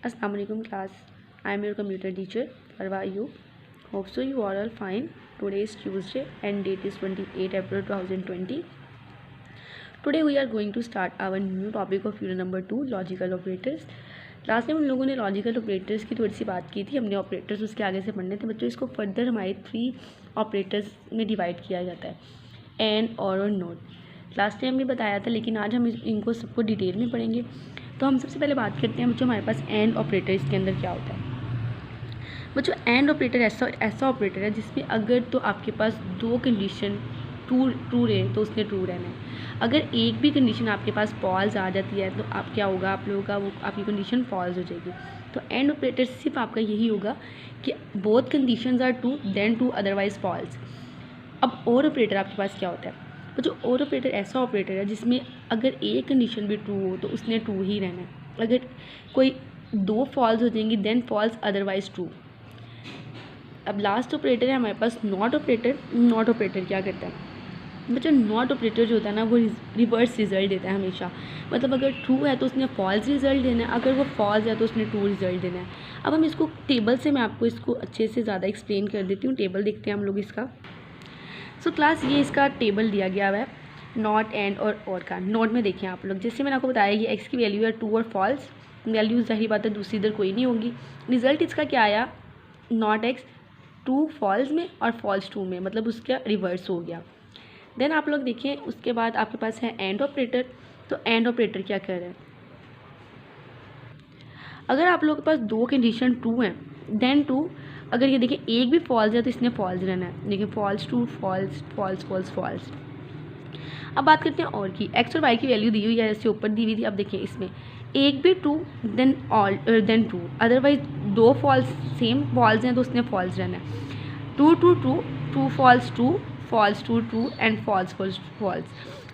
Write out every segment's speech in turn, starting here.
Assalamu alaikum class. I am your computer teacher. How are you? Hope so you are all fine. Today is Tuesday and date is 28 April 2020. Today we are going to start our new topic of unit number 2 logical operators. Last में हम लोगों ने logical operators की थोड़ी सी बात की थी. हमने ऑपरेटर्स उसके आगे से पढ़ने थे बच्चों. इसको फर्दर हमारे 3 ऑपरेटर्स में डिवाइड किया जाता है, एंड और नॉट. लास्ट टाइम भी बताया था, लेकिन आज हम इनको सबको डिटेल में पढ़ेंगे. तो हम सबसे पहले बात करते हैं बच्चों हमारे पास एंड ऑपरेटर. इसके अंदर क्या होता है बच्चों? एंड ऑपरेटर ऐसा ऑपरेटर है जिसमें अगर तो आपके पास 2 कंडीशन ट्रू रहे तो उसने ट्रू रहना है. अगर एक भी कंडीशन आपके पास फॉल्स आ जाती है तो आप क्या होगा, आप लोगों का वो आपकी कंडीशन फॉल्स हो जाएगी. तो एंड ऑपरेटर सिर्फ आपका यही होगा कि both conditions are true then true otherwise false. अब और ऑपरेटर आपके पास क्या होता है? तो जो और ऑपरेटर ऐसा ऑपरेटर है जिसमें अगर एक कंडीशन भी ट्रू हो तो उसने ट्रू ही रहना है. अगर कोई 2 फॉल्स हो जाएंगी देन फॉल्स अदरवाइज ट्रू. अब लास्ट ऑपरेटर है हमारे पास नॉट ऑपरेटर. नॉट ऑपरेटर क्या करता है बच्चों? नॉट ऑपरेटर जो होता है ना वो रिवर्स रिजल्ट देता है हमेशा. मतलब अगर ट्रू है तो उसने फॉल्स रिजल्ट देना है, अगर वो फॉल्स है तो उसने ट्रू रिजल्ट देना है. अब हम इसको टेबल से मैं आपको इसको अच्छे से ज़्यादा एक्सप्लेन कर देती हूँ. टेबल देखते हैं हम लोग इसका. सो क्लास ये इसका टेबल दिया गया हुआ है नॉट एंड और का. नॉट में देखिए आप लोग, जैसे मैंने आपको बताया ये एक्स की वैल्यू है ट्रू और फॉल्स. वैल्यू जाहिर बात है दूसरी इधर कोई नहीं होगी. रिजल्ट इसका क्या आया? नॉट एक्स ट्रू फॉल्स में और फॉल्स ट्रू में, मतलब उसका रिवर्स हो गया. देन आप लोग देखिए उसके बाद आपके पास है एंड ऑपरेटर. तो एंड ऑपरेटर क्या कर रहा है? अगर आप लोगों के पास 2 कंडीशन ट्रू हैं देन ट्रू. अगर ये देखिए एक भी फॉल्स है तो इसने फॉल्स रहना है. देखिए false true false false false false. अब बात करते हैं और की. एक्स और वाई की वैल्यू दी हुई है जैसे ऊपर दी हुई थी. अब देखिए इसमें एक भी true then true, otherwise 2 false same false हैं तो उसने फॉल्स रहना है. True true true true false true false true true and false false false.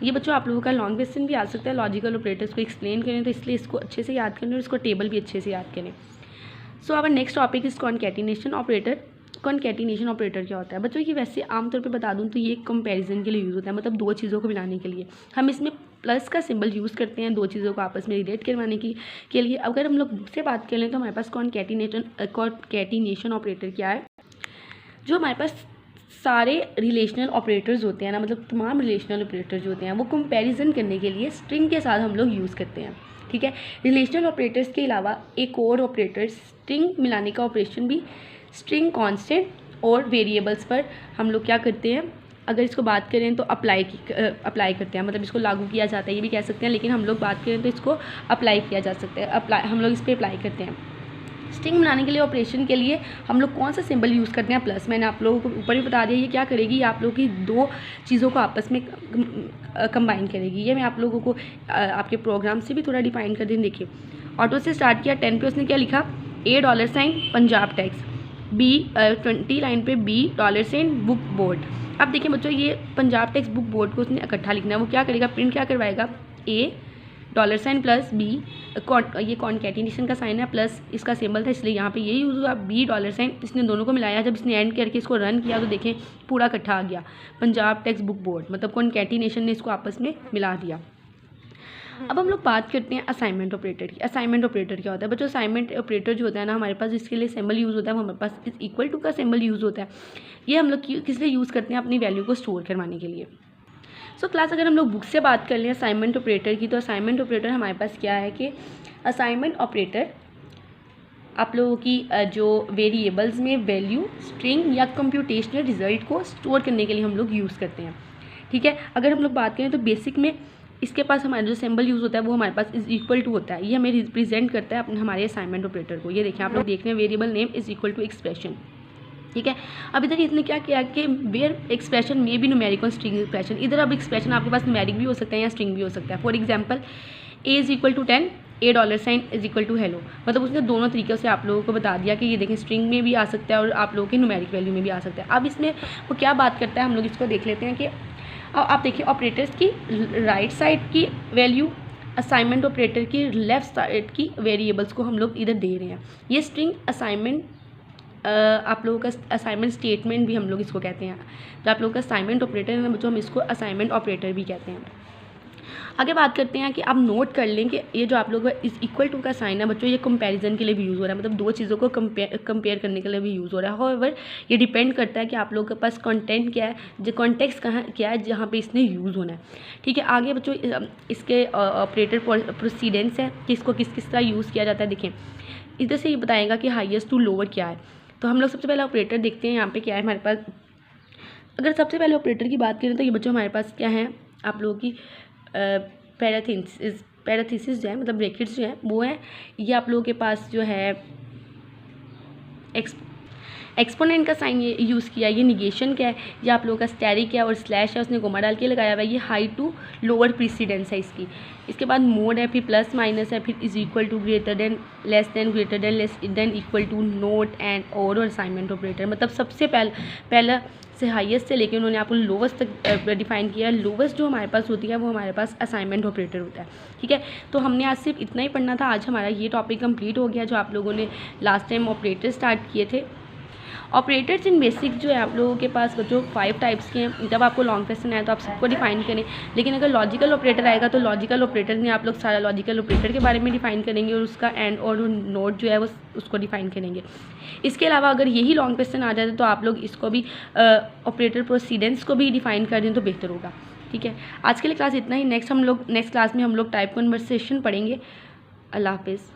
ये बच्चों आप लोगों का लॉन्ग क्वेश्चन भी आ सकता है. लॉजिकल ऑपरेटर्स को एक्सप्लेन करें तो इसलिए इसको अच्छे से याद करें और इसको टेबल भी अच्छे से याद करें. So our next topic is concatenation operator. Concatenation operator क्या होता है बच्चों? ये वैसे आमतौर पे बता दूं तो ये कंपैरिजन के लिए यूज़ होता है, मतलब 2 चीज़ों को मिलाने के लिए. हम इसमें प्लस का सिंबल यूज़ करते हैं 2 चीज़ों को आपस में रिलेट करवाने के लिए. अगर हम लोग बुक से बात कर लें तो हमारे पास कॉन्कैटिनेशन ऑपरेटर क्या है? जो हमारे पास सारे रिलेशनल ऑपरेटर्स होते हैं ना, मतलब तमाम रिलेशनल ऑपरेटर जो होते हैं वो कंपैरिजन करने के लिए स्ट्रिंग के साथ हम लोग यूज़ करते हैं. ठीक है. रिलेशनल ऑपरेटर्स के अलावा एक और ऑपरेटर स्ट्रिंग मिलाने का ऑपरेशन भी स्ट्रिंग कांस्टेंट और वेरिएबल्स पर हम लोग क्या करते हैं, अगर इसको बात करें तो अप्लाई करते हैं, मतलब इसको लागू किया जाता है ये भी कह सकते हैं. लेकिन हम लोग बात करें तो इसको अप्लाई किया जा सकता है. हम लोग इस पर अप्लाई करते हैं. स्ट्रिंग बनाने के लिए ऑपरेशन के लिए हम लोग कौन सा सिंबल यूज़ करते हैं? प्लस. मैंने आप लोगों को ऊपर भी बता दिया. ये क्या करेगी? आप लोगों की 2 चीज़ों को आपस में कंबाइन करेगी. ये मैं आप लोगों को आपके प्रोग्राम से भी थोड़ा डिफाइन कर दें. देखिए ऑटो से स्टार्ट किया 10 पे उसने क्या लिखा? $, पंजाब टैक्स. बी 20 लाइन पे $, बुक बोर्ड. अब देखिए बच्चों ये पंजाब टैक्स बुक बोर्ड को उसने इकट्ठा लिखना है. वो क्या करेगा? प्रिंट क्या करवाएगा? $, प्लस बी. ये कॉन्कैटिनेशन का साइन है, प्लस इसका सिंबल था इसलिए यहाँ पे ये यूज़ हुआ. $, इसने दोनों को मिलाया. जब इसने एंड करके इसको रन किया तो देखें पूरा इकट्ठा आ गया पंजाब टैक्स बुक बोर्ड, मतलब कॉन्कैटिनेशन ने इसको आपस में मिला दिया. अब हम लोग बात करते हैं असाइनमेंट ऑपरेटर की. असाइनमेंट ऑपरेटर क्या होता है बच्चों? असाइनमेंट ऑपरेटर जो होता है ना हमारे पास इसके लिए सिंबल यूज़ होता है, वो हमारे पास इज इक्वल टू का सिंबल यूज़ होता है. ये हम लोग किस लिए यूज़ करते हैं? अपनी वैल्यू को स्टोर करवाने के लिए. सो क्लास अगर हम लोग बुक से बात कर लें असाइनमेंट ऑपरेटर की, तो असाइनमेंट ऑपरेटर हमारे पास क्या है कि असाइनमेंट ऑपरेटर आप लोगों की जो वेरिएबल्स में वैल्यू स्ट्रिंग या कंप्यूटेशनल रिजल्ट को स्टोर करने के लिए हम लोग यूज़ करते हैं. ठीक है. अगर हम लोग बात करें तो बेसिक में इसके पास हमारा जो सिंबल यूज़ होता है वो हमारे पास इज इक्वल टू होता है. ये हमें रिप्रेजेंट करता है अपने हमारे असाइनमेंट ऑपरेटर को. ये देखिए आप लोग देख रहे हैं variable name is equal to expression. ठीक है. अब इधर इसने क्या किया कि वेयर एक्सप्रेशन में भी न्यूमेरिक और स्ट्रिंग एक्सप्रेशन. इधर अब एक्सप्रेशन आपके पास न्यूमेरिक भी हो सकता है या स्ट्रिंग भी हो सकता है. For example A is equal to 10, $, is equal to hello. मतलब उसने दोनों तरीक़ों से आप लोगों को बता दिया कि ये देखें स्ट्रिंग में भी आ सकता है और आप लोगों के न्यूमेरिक वैल्यू में भी आ सकता है. अब इसमें वो क्या बात करता है हम लोग इसको देख लेते हैं कि आप देखिए ऑपरेटर्स की राइट साइड की वैल्यू असाइनमेंट ऑपरेटर की लेफ्ट साइड की वेरिएबल्स को हम लोग इधर दे रहे हैं. ये स्ट्रिंग असाइनमेंट आप लोगों का असाइनमेंट स्टेटमेंट भी हम लोग इसको कहते हैं. तो आप लोगों का असाइनमेंट ऑपरेटर है बच्चों, हम इसको असाइनमेंट ऑपरेटर भी कहते हैं. आगे बात करते हैं कि आप नोट कर लें कि ये जो आप लोग इस इक्वल टू का साइन है बच्चों, ये कंपैरिजन के लिए भी यूज़ हो रहा है, मतलब दो चीज़ों को कंपेयर करने के लिए भी यूज़ हो रहा है। हाउएवर ये डिपेंड करता है कि आप लोगों के पास कंटेंट क्या है, जो कॉन्टेक्स्ट कहाँ क्या है जहाँ पे इसने यूज़ होना है। ठीक है, आगे बच्चों इसके ऑपरेटर प्रोसीडेंस है कि इसको किस किस तरह यूज़ किया जाता है। देखें इधर से ये बताएगा कि हाईएस्ट टू लोअर क्या है। तो हम लोग सबसे पहले ऑपरेटर देखते हैं यहाँ पे क्या है हमारे पास। अगर सबसे पहले ऑपरेटर की बात करें तो ये बच्चों हमारे पास क्या है, आप लोगों की पैराथीसिस जो है, मतलब ब्रैकेट्स जो है वो है। ये आप लोगों के पास जो है एक्सपोनेंट का साइन ये यूज़ किया, ये निगेशन क्या है, ये आप लोगों का स्टेरिक है और स्लैश है उसने कोमा डाल के लगाया हुआ है। ये हाई टू लोअर प्रीसीडेंस है इसकी। इसके बाद मोड है, फिर प्लस माइनस है, फिर is equal to, greater than, less than, equal to, not and और असाइनमेंट ऑपरेटर। मतलब सबसे पहला से हाईएस्ट से लेके उन्होंने आपको लोवेस्ट तक डिफाइन किया। लोवेस्ट जो हमारे पास होती है वो हमारे पास असाइनमेंट ऑपरेटर होता है। ठीक है, तो हमने आज सिर्फ इतना ही पढ़ना था। आज हमारा ये टॉपिक कंप्लीट हो गया जो आप लोगों ने लास्ट टाइम ऑपरेटर स्टार्ट किए थे। ऑपरेटर्स इन बेसिक जो है आप लोगों के पास बच्चों 5 टाइप्स के हैं। जब आपको लॉन्ग क्वेश्चन आए तो आप सबको डिफाइन करें, लेकिन अगर लॉजिकल ऑपरेटर आएगा तो लॉजिकल ऑपरेटर में आप लोग सारा लॉजिकल ऑपरेटर के बारे में डिफाइन करेंगे और उसका एंड और नोट जो है वो उसको डिफाइन करेंगे। इसके अलावा अगर यही लॉन्ग क्वेश्चन आ जाते तो आप लोग इसको भी ऑपरेटर प्रोसीडेंस को भी डिफाइन कर दें तो बेहतर होगा। ठीक है, आज के लिए क्लास इतना ही। नेक्स्ट क्लास में हम लोग टाइप कन्वर्सेशन पढ़ेंगे। अल्लाह हाफिज़।